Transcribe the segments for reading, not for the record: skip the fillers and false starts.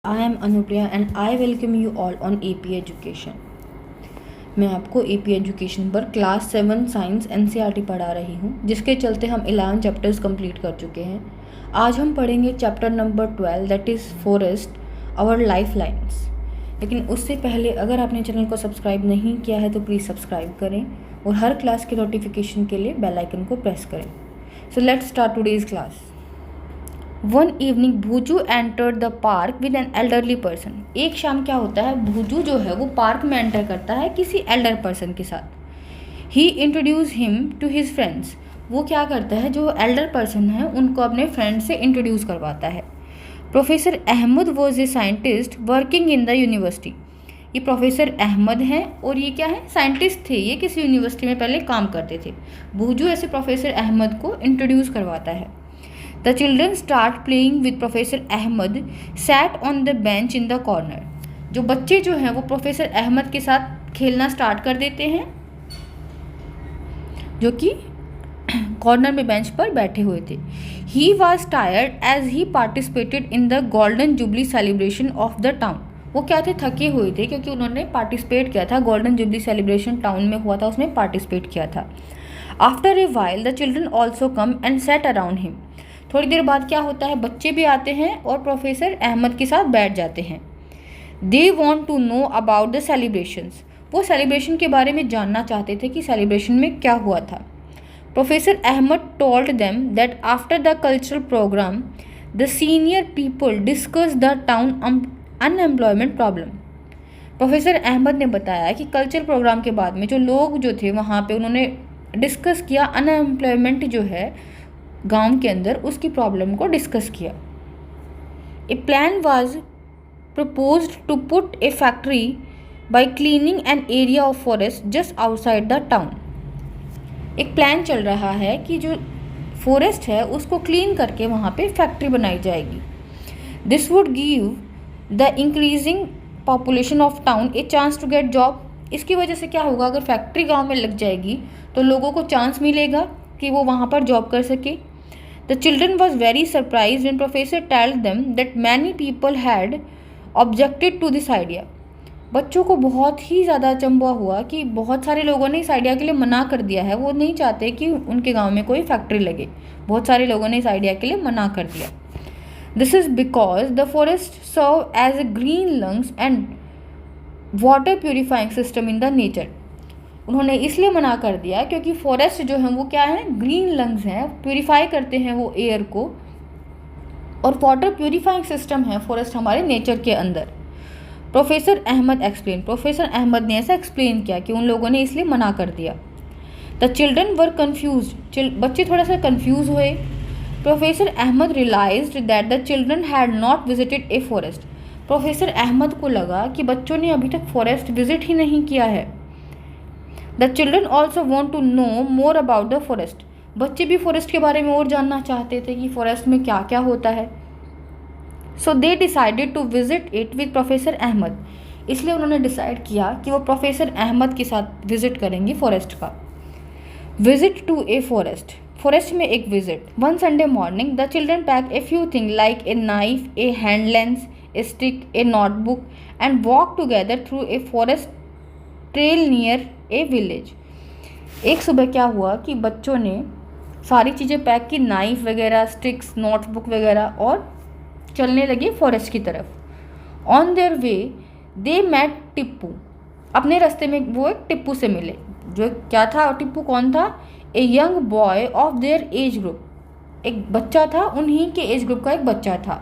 I am Anupriya and I welcome you all on AP Education. मैं आपको AP education पर class 7 science NCERT पढ़ा रही हूँ, जिसके चलते हम 11 चैप्टर्स कंप्लीट कर चुके हैं। आज हम पढ़ेंगे chapter number 12 that is forest our lifelines. लेकिन उससे पहले अगर आपने चैनल को सब्सक्राइब नहीं किया है तो प्लीज़ सब्सक्राइब करें और हर क्लास के नोटिफिकेशन के लिए बेल आइकन को प्रेस करें। So let's start today's class. One evening Boojho entered the park with an elderly person. एक शाम क्या होता है, भूजू जो है वो पार्क में एंटर करता है किसी एल्डर पर्सन के साथ। He introduce him to his friends. वो क्या करता है, जो एल्डर पर्सन है उनको अपने फ्रेंड से इंट्रोड्यूस करवाता है। Professor Ahmad was a scientist working in the university. ये प्रोफेसर अहमद हैं और ये क्या है, साइंटिस्ट थे। ये किसी यूनिवर्सिटी में पहले काम करते थे। भूजू ऐसे प्रोफेसर अहमद को इंट्रोड्यूस करवाता है। The children start playing with Professor Ahmed sat on the bench in the corner. जो बच्चे जो हैं वो प्रोफेसर अहमद के साथ खेलना स्टार्ट कर देते हैं, जो कि कॉर्नर में बेंच पर बैठे हुए थे। He was tired as he participated in the Golden Jubilee celebration of the town. वो क्या थे, थके हुए थे क्योंकि उन्होंने पार्टिसिपेट किया था, गोल्डन जुबली सेलिब्रेशन टाउन में हुआ था, उसमें पार्टिसिपेट किया था। After a while the children also come and sat around him. थोड़ी देर बाद क्या होता है, बच्चे भी आते हैं और प्रोफेसर अहमद के साथ बैठ जाते हैं। They want to know about the celebrations. वो सेलिब्रेशन के बारे में जानना चाहते थे कि सेलिब्रेशन में क्या हुआ था। Professor Ahmad told them that after the cultural programme the senior people discuss the town unemployment problem. Professor Ahmad ने बताया कि कल्चरल प्रोग्राम के बाद में जो लोग जो थे वहाँ पे उन्होंने डिस्कस किया, अनएम्प्लॉयमेंट जो है गांव के अंदर उसकी प्रॉब्लम को डिस्कस किया। A plan was proposed to put a factory by cleaning an area of forest just outside the town. एक प्लान चल रहा है कि जो फॉरेस्ट है उसको क्लीन करके वहाँ पे फैक्ट्री बनाई जाएगी। This would give the increasing population of town a chance to get job. इसकी वजह से क्या होगा, अगर फैक्ट्री गाँव में लग जाएगी तो लोगों को चांस मिलेगा कि वो वहाँ पर जॉब कर सके। The children was very surprised when professor told them that many people had objected to this idea. बच्चों को बहुत ही ज़्यादा अचंभा हुआ कि बहुत सारे लोगों ने इस आइडिया के लिए मना कर दिया है। वो नहीं चाहते कि उनके गांव में कोई फैक्ट्री लगे। बहुत सारे लोगों ने इस आइडिया के लिए मना कर दिया। This is because the forest serve as a green lungs and water purifying system in the nature. उन्होंने इसलिए मना कर दिया क्योंकि फॉरेस्ट जो है वो क्या है, ग्रीन लंग्स हैं, प्यूरिफाई करते हैं वो एयर को, और वाटर प्यूरिफाइंग सिस्टम है फॉरेस्ट हमारे नेचर के अंदर। Professor Ahmad explain, professor Ahmad ने ऐसा एक्सप्लेन किया कि उन लोगों ने इसलिए मना कर दिया। द चिल्ड्रन वर कन्फ्यूज, बच्चे थोड़ा सा कन्फ्यूज हुए। Professor Ahmad realised that the children had not visited a forest. Professor Ahmad को लगा कि बच्चों ने अभी तक फॉरेस्ट विजिट ही नहीं किया है। The children also want to know more about the forest. बच्चे भी फॉरेस्ट के बारे में और जानना चाहते थे कि फॉरेस्ट में क्या क्या होता है। So they decided to visit it with professor Ahmed. इसलिए उन्होंने डिसाइड किया कि वो प्रोफेसर अहमद के साथ विजिट करेंगे फॉरेस्ट का। Visit to a forest, forest में एक visit. One Sunday morning the children pack a few thing like a knife, a hand lens, a stick, a notebook and walk together through a forest trail near a village. एक सुबह क्या हुआ कि बच्चों ने सारी चीज़ें पैक की, नाइफ वगैरह, स्टिक्स, नोटबुक वगैरह, और चलने लगे फॉरेस्ट की तरफ। On their way they met Tipu. अपने रास्ते में वो एक टिप्पू से मिले। जो क्या था, टिप्पू कौन था, a young boy of their age group. एक बच्चा था, उन्हीं के एज ग्रुप का एक बच्चा था,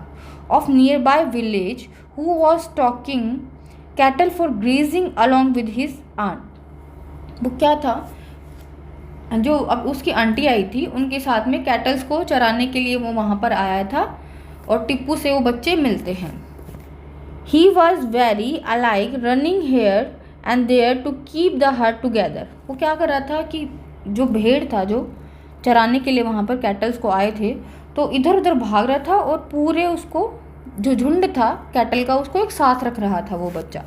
of nearby village, who was talking cattle for grazing along with his aunt. वो क्या था, जो अब उसकी आंटी आई थी उनके साथ में कैटल्स को चराने के लिए वो वहाँ पर आया था, और टिप्पू से वो बच्चे मिलते हैं। He was very alike running here and there to keep the herd together. वो क्या कर रहा था कि जो भेड़ था जो चराने के लिए वहाँ पर कैटल्स को आए थे, तो इधर उधर भाग रहा था और पूरे उसको जो झुंड था कैटल का उसको एक साथ रख रहा था वो बच्चा।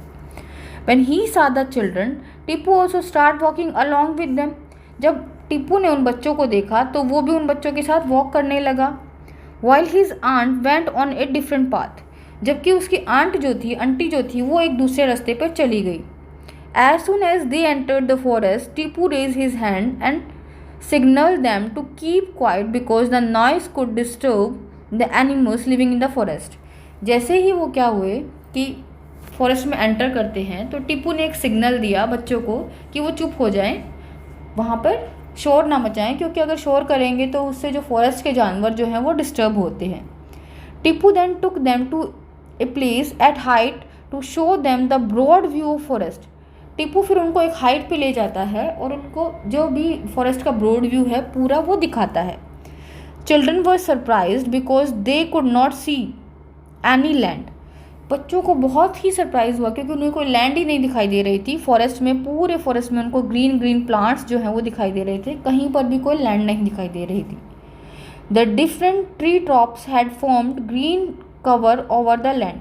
When he saw the children, Tipu also start walking along with them. जब टिप्पू ने उन बच्चों को देखा तो वो भी उन बच्चों के साथ वॉक करने लगा। While his aunt went on a different path. जबकि उसकी आंटी जो थी वो एक दूसरे रास्ते पर चली गई। As soon as they entered the forest, Tipu raise his hand and signal them to keep quiet because the noise could disturb the animals living in the forest. जैसे ही वो क्या हुए कि फॉरेस्ट में एंटर करते हैं तो टीपू ने एक सिग्नल दिया बच्चों को कि वो चुप हो जाएं, वहाँ पर शोर ना मचाएं, क्योंकि अगर शोर करेंगे तो उससे जो फॉरेस्ट के जानवर जो हैं वो डिस्टर्ब होते हैं। Tipu then took them to a place at height to show them the broad view of forest. Tipu फिर उनको एक हाइट पे ले जाता है और उनको जो भी फॉरेस्ट का ब्रॉड व्यू है पूरा वो दिखाता है। Children were surprised because they could not see any land. बच्चों को बहुत ही सरप्राइज हुआ क्योंकि उन्हें कोई लैंड ही नहीं दिखाई दे रही थी। फॉरेस्ट में, पूरे फॉरेस्ट में उनको ग्रीन ग्रीन प्लांट्स जो हैं वो दिखाई दे रहे थे, कहीं पर भी कोई लैंड नहीं दिखाई दे रही थी। The different tree tops had formed green cover over the land.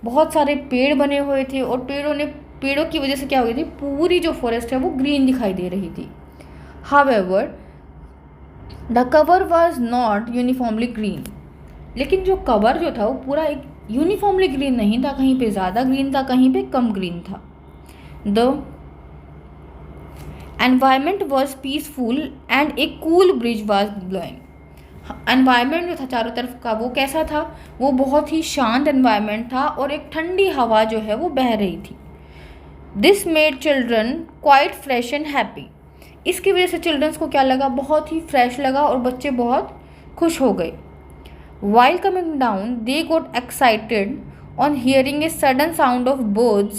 बहुत सारे पेड़ बने हुए थे और पेड़ों की वजह से क्या हो गई थी, पूरी जो फॉरेस्ट है वो ग्रीन दिखाई दे रही थी। However the cover was not uniformly green. लेकिन जो कवर जो था वो पूरा एक यूनिफॉर्मली ग्रीन नहीं था, कहीं पे ज़्यादा ग्रीन था, कहीं पे कम ग्रीन था। The environment was peaceful and A cool bridge was blowing. Environment जो था चारों तरफ का वो कैसा था, वो बहुत ही शांत एनवायरमेंट था और एक ठंडी हवा जो है वो बह रही थी। This made children quite fresh and happy. इसकी वजह से चिल्ड्रंस को क्या लगा, बहुत ही फ्रेश लगा और बच्चे बहुत खुश हो गए। While coming down, they got excited on hearing a sudden sound of birds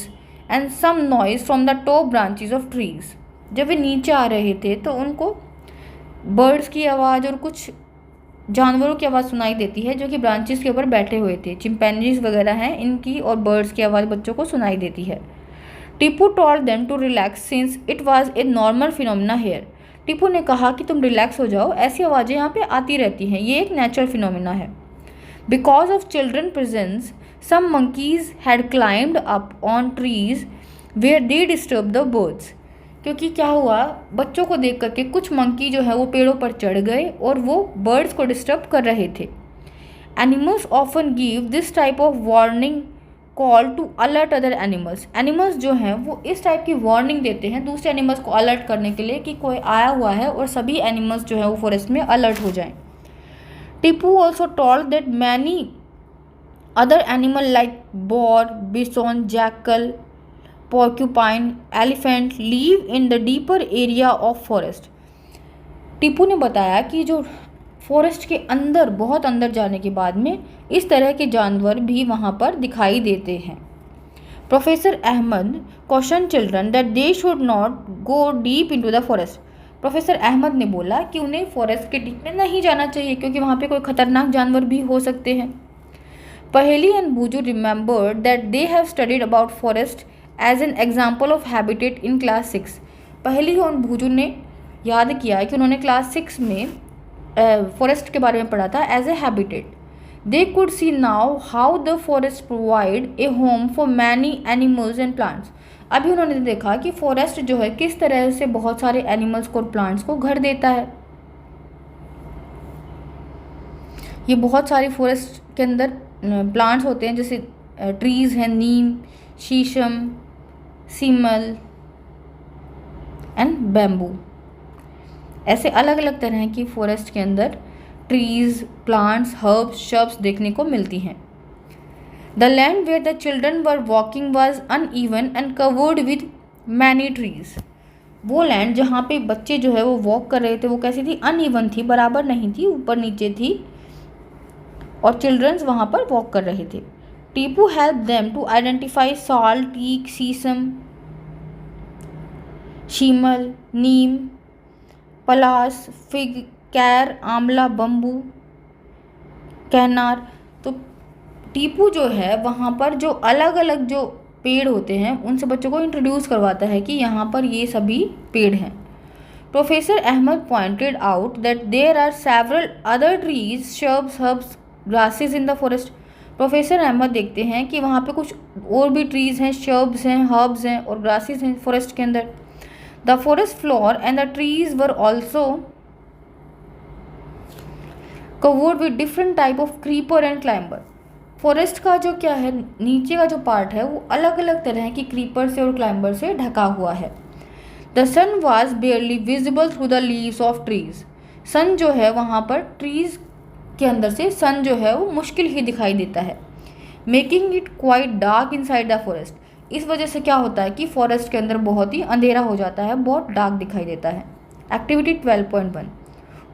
and some noise from the top branches of trees. जब वे नीचे आ रहे थे तो उनको बर्ड्स की आवाज़ और कुछ जानवरों की आवाज़ सुनाई देती है जो कि ब्रांचेस के ऊपर बैठे हुए थे। चिंपैंजीज वगैरह हैं, इनकी और बर्ड्स की आवाज़ बच्चों को सुनाई देती है। Tipu told them to relax since it was a normal phenomena here. Tipu ने कहा कि तुम रिलैक्स हो जाओ, ऐसी आवाज़ें यहाँ पे आती रहती हैं, ये एक नेचुरल फिनोमिना है। Because of children presence some monkeys had climbed up on trees where they disturb the birds. क्योंकि क्या हुआ, बच्चों को देख करके कुछ मंकी जो है वो पेड़ों पर चढ़ गए और वो बर्ड्स को डिस्टर्ब कर रहे थे। Animals often give this type of warning call to alert other animals. Animals जो हैं वो इस टाइप की वार्निंग देते हैं दूसरे एनिमल्स को अलर्ट करने के लिए कि कोई आया हुआ है और सभी एनिमल्स जो है वो फॉरेस्ट में अलर्ट हो जाएं। Tipu also told that many other animal like bore, bison, jackal, porcupine, elephant leave in the deeper area of forest. Tipu ने बताया कि जो फॉरेस्ट के अंदर, बहुत अंदर जाने के बाद में इस तरह के जानवर भी वहाँ पर दिखाई देते हैं। Professor Ahmad question children that they should not go deep into the forest. Professor Ahmad ने बोला कि उन्हें फॉरेस्ट के डीप में नहीं जाना चाहिए क्योंकि वहाँ पे कोई खतरनाक जानवर भी हो सकते हैं। Paheli and Boojho remembered that they have studied about forest as an example of habitat in class 6। Paheli और बूजू ने याद किया कि उन्होंने क्लास 6 में फॉरेस्ट के बारे में पढ़ा था as a habitat. They could see now how the forest provide a home for many animals and plants. अभी उन्होंने देखा कि फॉरेस्ट जो है किस तरह से बहुत सारे एनिमल्स को और प्लांट्स को घर देता है। ये बहुत सारे फॉरेस्ट के अंदर प्लांट्स होते हैं, जैसे ट्रीज़ हैं, नीम, शीशम, सीमल एंड बैम्बू। ऐसे अलग अलग तरह की फॉरेस्ट के अंदर ट्रीज़, प्लांट्स, हर्ब्स, शब्स देखने को मिलती हैं। The land where the children were walking was uneven and covered with many trees. वो लैंड जहाँ पे बच्चे जो है वो वॉक कर रहे थे वो कैसी थी, अनइवन थी, बराबर नहीं थी, ऊपर नीचे थी और चिल्ड्रंस वहाँ पर वॉक कर रहे थे। Tipu help them to identify sal, teak, shisham, semal, Neem, Palas, fig, कैर, आंवला, बम्बू, कैनार। तो टीपू जो है वहाँ पर जो अलग अलग जो पेड़ होते हैं उनसे बच्चों को इंट्रोड्यूस करवाता है कि यहाँ पर ये सभी पेड़ हैं। Professor Ahmad pointed out that there are several other trees, shrubs, herbs, grasses in the forest. Professor Ahmad देखते हैं कि वहाँ पे कुछ और भी ट्रीज़ हैं, शर्ब्स हैं, हर्ब्स हैं और ग्रासेस हैं फॉरेस्ट के अंदर। The forest floor and the trees were also covered with different type of creeper and climber। Forest का जो क्या है, नीचे का जो पार्ट है वो अलग अलग तरह की क्रीपर से और क्लाइंबर से ढका हुआ है। The sun was barely visible through the leaves of trees. Sun जो है वहाँ पर ट्रीज के अंदर से सन जो है वो मुश्किल ही दिखाई देता है। Making it quite dark in side the forest. इस वजह से क्या होता है कि फॉरेस्ट के अंदर बहुत ही अंधेरा हो जाता है, बहुत डार्क दिखाई देता है। Activity 12.1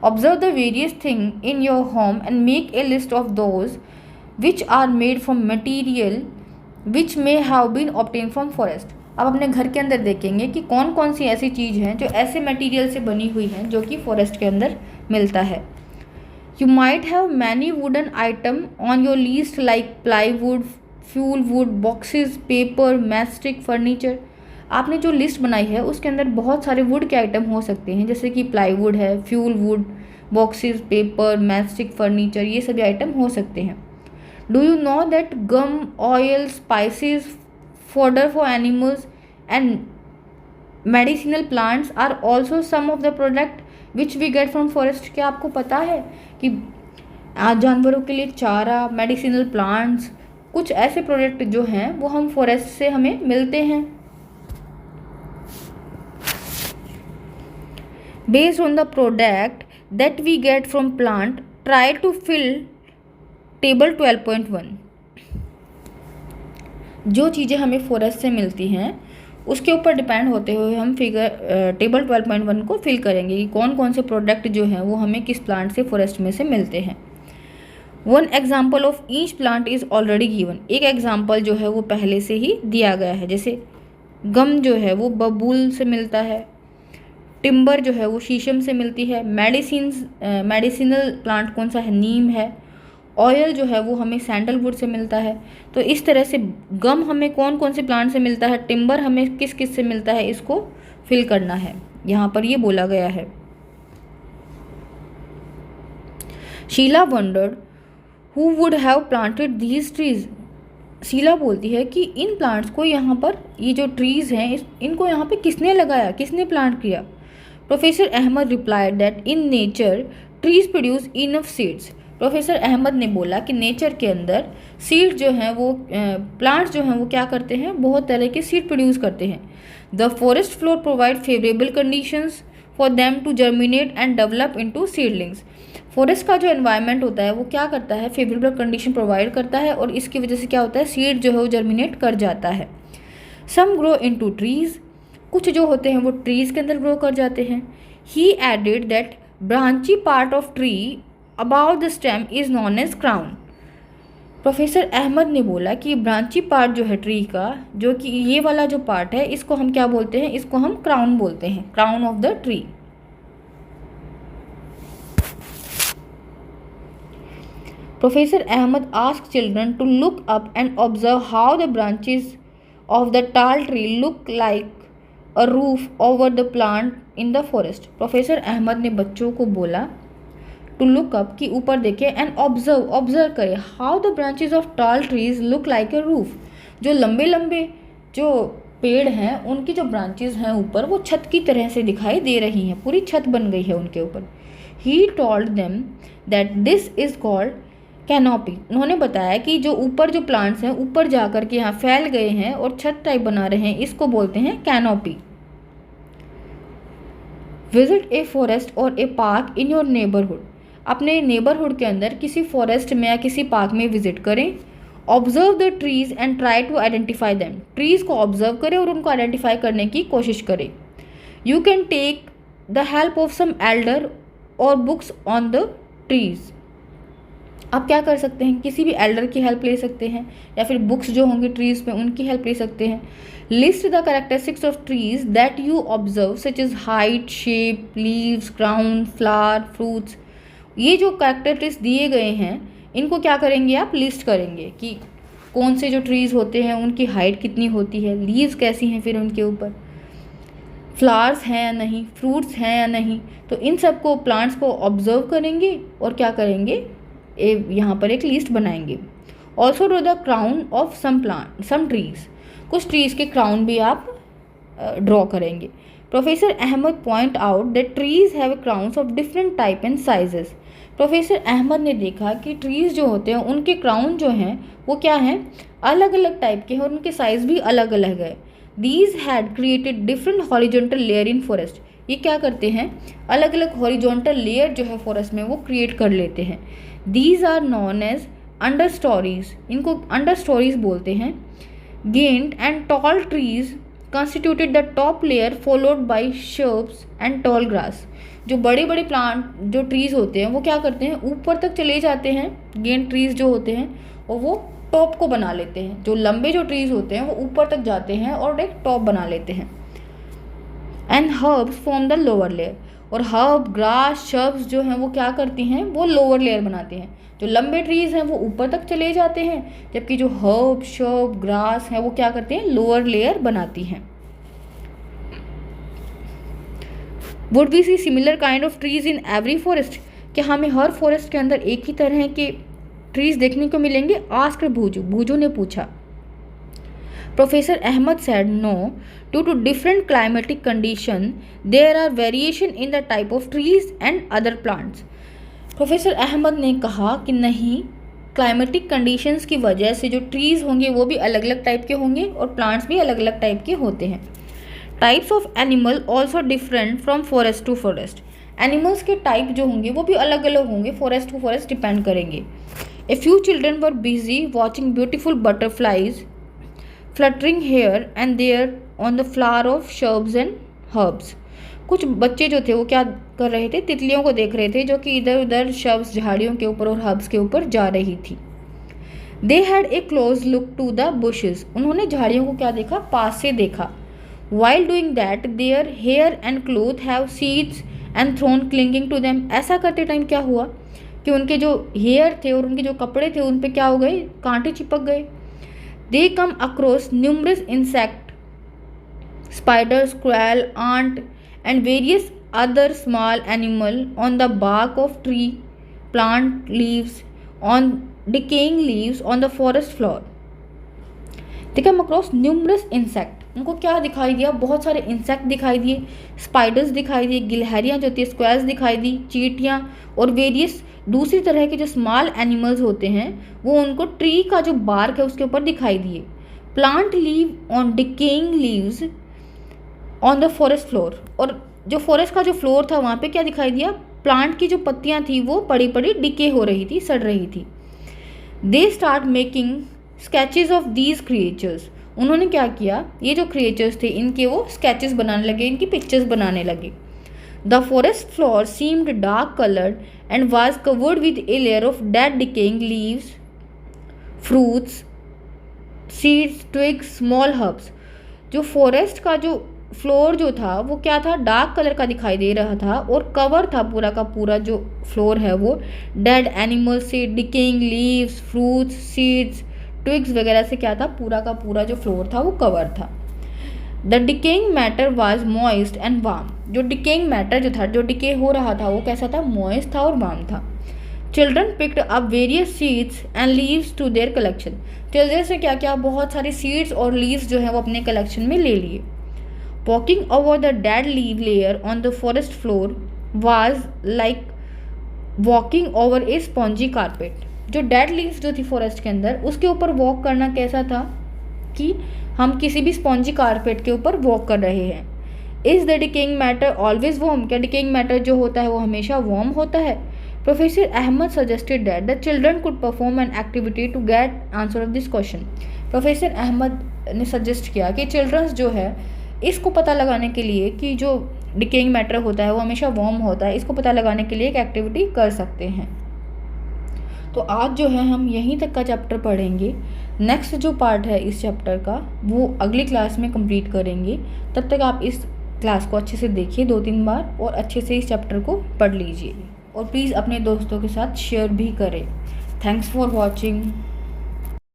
observe the various thing in your home and make a list of those which are made from material which may have been obtain from forest. अब अपने घर के अंदर देखेंगे कि कौन कौन सी ऐसी चीज़ हैं जो ऐसे मटेरियल से बनी हुई हैं जो कि फॉरेस्ट के अंदर मिलता है। You might have many wooden items on your list like plywood, fuel wood, boxes, paper, matchstick, furniture। आपने जो लिस्ट बनाई है उसके अंदर बहुत सारे वुड के आइटम हो सकते हैं, जैसे कि प्लाईवुड है, fuel wood, boxes, paper, matchstick, furniture, ये सभी आइटम हो सकते हैं। Do you know that gum, oil, spices, fodder for animals and medicinal plants are also some of the product which we get from forest. क्या आपको पता है कि जानवरों के लिए चारा, मेडिसिनल प्लांट्स, कुछ ऐसे प्रोडक्ट जो हैं वो हम फॉरेस्ट से हमें मिलते हैं। Based on the product that we get from plant try to fill table 12.1। जो चीज़ें हमें फॉरेस्ट से मिलती हैं उसके ऊपर डिपेंड होते हुए हम टेबल 12.1 को फिल करेंगे कि कौन कौन से प्रोडक्ट जो हैं वो हमें किस प्लांट से, फॉरेस्ट में से मिलते हैं। One example of each plant is already given. एक एग्जाम्पल जो है वो पहले से ही दिया गया है, जैसे गम जो है वो बबूल से मिलता है, टिम्बर जो है वो शीशम से मिलती है, मेडिसिनल प्लांट कौन सा है, नीम है, ऑयल जो है वो हमें सैंडलवुड से मिलता है। तो इस तरह से गम हमें कौन कौन से प्लांट से मिलता है, टिम्बर हमें किस किस से मिलता है, इसको फिल करना है। यहाँ पर ये बोला गया है। Sheela wondered who would have planted these trees. Sheela बोलती है कि इन प्लांट्स को यहाँ पर, ये जो ट्रीज हैं इनको यहाँ पे किसने लगाया, किसने प्लांट किया। Professor Ahmad replied that in nature trees produce enough seeds. Professor Ahmad ने बोला कि नेचर के अंदर सीड जो हैं वो, प्लांट्स जो हैं वो क्या करते हैं, बहुत तरह के सीड प्रोड्यूस करते हैं। The forest floor provide favourable conditions for them to germinate and develop into seedlings. Forest का जो एनवायरनमेंट होता है वो क्या करता है, फेवरेबल कंडीशन प्रोवाइड करता है और इसकी वजह से क्या होता है, सीड जो है वो जर्मिनेट कर जाता है। सम ग्रो इनटू ट्रीज, कुछ जो होते हैं वो ट्रीज के अंदर ग्रो कर जाते हैं। He added that branchy part of tree about the stem is known as crown. Professor Ahmad ने बोला कि ब्रांची पार्ट जो है ट्री का, जो कि ये वाला जो पार्ट है, इसको हम क्या बोलते हैं, इसको हम क्राउन बोलते हैं, crown of the tree. Professor Ahmed asked children to look up and observe how the branches of the tall tree look like a roof over the plant in the forest. Professor Ahmad ने बच्चों को बोला to look up, कि ऊपर देखें, and observe करें how the branches of टाल trees look like a roof. जो लंबे लंबे जो पेड़ हैं उनकी जो ब्रांचेस हैं ऊपर वो छत की तरह से दिखाई दे रही हैं, पूरी छत बन गई है उनके ऊपर। He told them that this is called canopy. उन्होंने बताया कि जो ऊपर जो प्लांट्स हैं ऊपर जाकर के यहाँ फैल गए हैं और छत टाइप बना रहे हैं, इसको बोलते हैं कैनोपी। विजिट ए फॉरेस्ट और ए पार्क इन योर नेबरहुड। अपने नेबरहुड के अंदर किसी फॉरेस्ट में या किसी पार्क में विजिट करें। Observe the trees and try to identify them. Trees को ऑब्जर्व करें और उनको आइडेंटिफाई करने की कोशिश करें। You can take the help of some elder or books on the trees. आप क्या कर सकते हैं, किसी भी एल्डर की हेल्प ले सकते हैं या फिर बुक्स जो होंगी ट्रीज पे उनकी हेल्प ले सकते हैं। List the characteristics of trees that you observe such is height, shape, leaves, crown, flower, fruits. ये जो कैरेक्टरिस्टिक्स दिए गए हैं इनको क्या करेंगे, आप लिस्ट करेंगे कि कौन से जो ट्रीज होते हैं उनकी हाइट कितनी होती है, लीव्स कैसी हैं, फिर उनके ऊपर फ्लावर्स हैं या नहीं, फ्रूट्स हैं या नहीं। तो इन सब को, प्लांट्स को ऑब्जर्व करेंगे और क्या करेंगे, यहाँ पर एक लिस्ट बनाएंगे। Also draw the crown of some trees. कुछ ट्रीज के क्राउन भी आप ड्रॉ करेंगे। Professor Ahmad point out that trees have crowns of different type and sizes. Professor Ahmad ने देखा कि ट्रीज़ जो होते हैं उनके क्राउन जो हैं वो क्या हैं, अलग अलग टाइप के हैं और उनके साइज़ भी अलग अलग है। These had created different horizontal layer in forest. ये क्या करते हैं, अलग अलग हॉरिजॉन्टल लेयर जो है फॉरेस्ट में वो क्रिएट कर लेते हैं। These are known as understories, इनको अंडर स्टोरीज बोलते हैं। Giant and tall trees constituted the top layer followed by shrubs and tall grass। जो बड़े बड़े प्लांट जो ट्रीज होते हैं वो क्या करते हैं, ऊपर तक चले जाते हैं, गेन ट्रीज जो होते हैं, और वो टॉप को बना लेते हैं। जो लंबे जो ट्रीज होते हैं वो ऊपर तक जाते हैं और एक टॉप बना लेते हैं। And herbs form the lower layer, और हर्ब ग्रास शर्ब्स जो हैं वो क्या करती हैं, वो लोअर लेयर बनाते हैं। जो लंबे ट्रीज हैं वो ऊपर तक चले जाते हैं, जबकि जो हर्ब शर्ब ग्रास है वो क्या करते हैं, लोअर लेयर बनाती हैं। Would we see similar kind of trees in every forest, क्या हमें हर फॉरेस्ट के अंदर एक ही तरह के ट्रीज देखने को मिलेंगे? आस्क्ड भूजू, भूजू ने पूछा। Professor Ahmad said no, due to different climatic condition there are variation in the type of trees and other plants। Professor Ahmad ने कहा कि नहीं, क्लाइमेटिक कंडीशंस की वजह से जो ट्रीज़ होंगे वो भी अलग अलग टाइप के होंगे और प्लांट्स भी अलग अलग टाइप के होते हैं। Types of animal also different from forest to forest. Animals के टाइप जो होंगे वो भी अलग अलग होंगे, फॉरेस्ट टू फॉरेस्ट डिपेंड करेंगे। A few children were busy watching beautiful butterflies fluttering here and there on the flower of shrubs and herbs. कुछ बच्चे जो थे वो क्या कर रहे थे, तितलियों को देख रहे थे जो कि इधर उधर शर्ब्स झाड़ियों के ऊपर और हर्ब्स के ऊपर जा रही थी। They had a close look to the bushes, उन्होंने झाड़ियों को क्या देखा, पास से देखा। While doing that their hair and cloth have seeds and thorn clinging to them. ऐसा करते टाइम क्या हुआ कि उनके जो हेयर थे और उनके जो कपड़े थे उन पे क्या हो गए, कांटे चिपक गए। They come across numerous insect, spider, squirrel, ant and various other small animal on the bark of tree, plant leaves, on decaying leaves on the forest floor। They come across numerous insect, उनको क्या दिखाई दिया, बहुत सारे insect दिखाई दिए, spiders दिखाई दिए, गिलहरियाँ जो होती है स्क्वेल्स दिखाई दी, चींटियाँ और वेरियस दूसरी तरह के जो स्मॉल एनिमल्स होते हैं वो उनको ट्री का जो बार्क है उसके ऊपर दिखाई दिए। Plant leave on decaying leaves on the forest floor, और जो फॉरेस्ट का जो फ्लोर था वहाँ पे क्या दिखाई दिया, प्लांट की जो पत्तियाँ थी वो पड़ी पड़ी डिके हो रही थी, सड़ रही थी। They start making sketches of these creatures, उन्होंने क्या किया, ये जो क्रिएचर्स थे इनके वो स्केचेस बनाने लगे, इनकी पिक्चर्स बनाने लगे। The forest floor seemed dark coloured and was covered with a layer of dead decaying leaves, fruits, seeds, twigs, small herbs. जो फॉरेस्ट का जो फ्लोर जो था वो क्या था, डार्क कलर का दिखाई दे रहा था और कवर था पूरा का पूरा जो फ्लोर है वो डेड एनिमल्स से, decaying leaves, fruits, seeds, twigs वगैरह से क्या था, पूरा का पूरा जो फ्लोर था वो कवर था। The decaying matter was moist and warm, जो डिकेइंग मैटर जो था, जो डिके हो रहा था वो कैसा था, मॉइस्ट था और वार्म था। Children picked up various seeds and leaves to their collection, children से क्या क्या बहुत सारे सीड्स और लीव्स जो है वो अपने कलेक्शन में ले लिए। Walking over the dead leaf layer on the forest floor was like walking over a spongy carpet। जो डेड लीव्स जो थी फॉरेस्ट के अंदर उसके ऊपर वॉक करना कैसा था कि हम किसी भी स्पॉन्जी कारपेट के ऊपर वॉक कर रहे हैं। Is the decaying matter always warm, क्या डिकेइंग मैटर जो होता है वो हमेशा वार्म होता है? Professor Ahmad suggested that the children could perform an activity to get answer of this question. Professor Ahmad ने सजेस्ट किया कि चिल्ड्रंस जो है इसको पता लगाने के लिए कि जो डिकेइंग मैटर होता है वो हमेशा वार्म होता है, इसको पता लगाने के लिए एक एक्टिविटी कर सकते हैं। तो आज जो है हम यहीं तक का चैप्टर पढ़ेंगे। नेक्स्ट जो पार्ट है इस चैप्टर का वो अगली क्लास में कंप्लीट करेंगे। तब तक आप इस क्लास को अच्छे से देखिए 2-3 बार और अच्छे से इस चैप्टर को पढ़ लीजिए और प्लीज़ अपने दोस्तों के साथ शेयर भी करें। Thanks for watching.